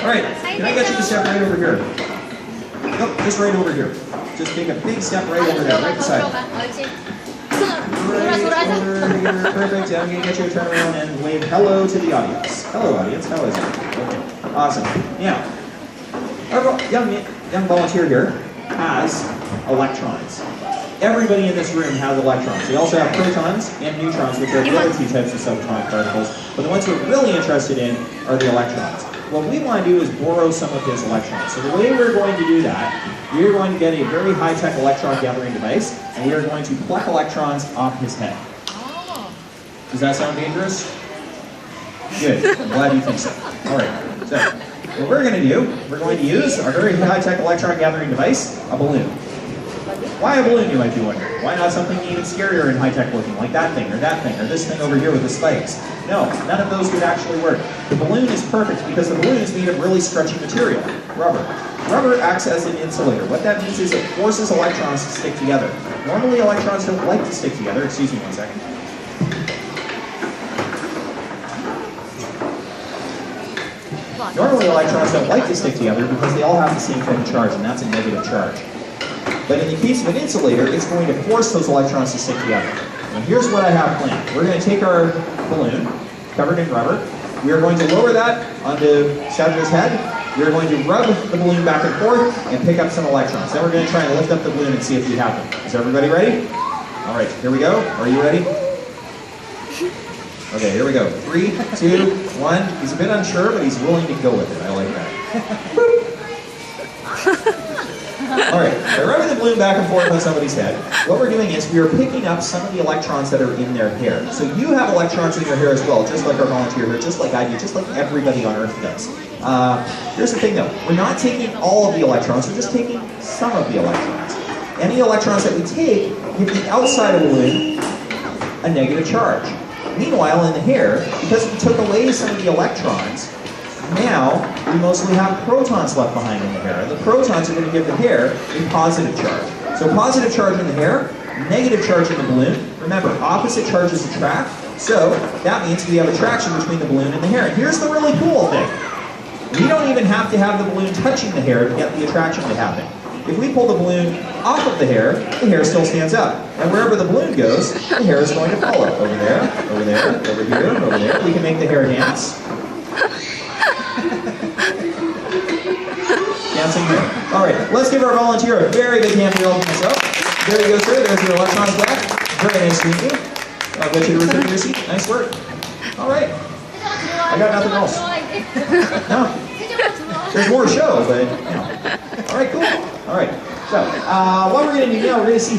Alright, can I get you to step right over here? Nope, just right over here. Just take a big step right over there, right beside me. Right over here, perfect. I'm going to get you to turn around and wave hello to the audience. Hello, audience. How is it? Okay, awesome. Now, our young volunteer here has electrons. Everybody in this room has electrons. They also have protons and neutrons, which are the other two types of subatomic particles. But the ones we're really interested in are the electrons. What we want to do is borrow some of his electrons. So the way we're going to do that, we are going to get a very high-tech electron gathering device, and we are going to pluck electrons off his head. Does that sound dangerous? Good. I'm glad you think so. All right. So what we're going to do, we're going to use our very high-tech electron gathering device, a balloon. Why a balloon, you might be wondering? Why not something even scarier and high-tech looking, like that thing, or this thing over here with the spikes? No, none of those would actually work. The balloon is perfect because the balloon is made of really stretchy material, rubber. Rubber acts as an insulator. What that means is it forces electrons to stick together. Normally electrons don't like to stick together. Excuse me one second. Normally electrons don't like to stick together because they all have the same kind of charge, and that's a negative charge. But in the case of an insulator, it's going to force those electrons to stick together. Now here's what I have planned. We're going to take our balloon, covered in rubber. We are going to lower that onto Shadra's head. We are going to rub the balloon back and forth and pick up some electrons. Then we're going to try and lift up the balloon and see if we have them. Is everybody ready? All right, here we go. Are you ready? Okay, here we go. 3, 2, 1. He's a bit unsure, but he's willing to go with it. I like that. Alright, by rubbing the balloon back and forth on somebody's head, what we're doing is we are picking up some of the electrons that are in their hair. So you have electrons in your hair as well, just like our volunteer here, just like I do, just like everybody on Earth does. Here's the thing though, we're not taking all of the electrons, we're just taking some of the electrons. Any electrons that we take give the outside of the balloon a negative charge. Meanwhile, in the hair, because we took away some of the electrons, now we mostly have protons left behind in the hair. And the protons are going to give the hair a positive charge. So positive charge in the hair, negative charge in the balloon. Remember, opposite charges attract, so that means we have attraction between the balloon and the hair. And here's the really cool thing. We don't even have to have the balloon touching the hair to get the attraction to happen. If we pull the balloon off of the hair still stands up. And wherever the balloon goes, the hair is going to follow. Over there, over there, over here, over there. We can make the hair dance. Dancing hair. All right, let's give our volunteer a very big hand for helping us out. There you go, sir. There's your electrons back. Very nice to meet you. I'll get you to return to your seat. Nice work. All right. I got nothing else. No. There's more show, but, you know. All right, cool. All right. So, what we're going to do now, we're going to see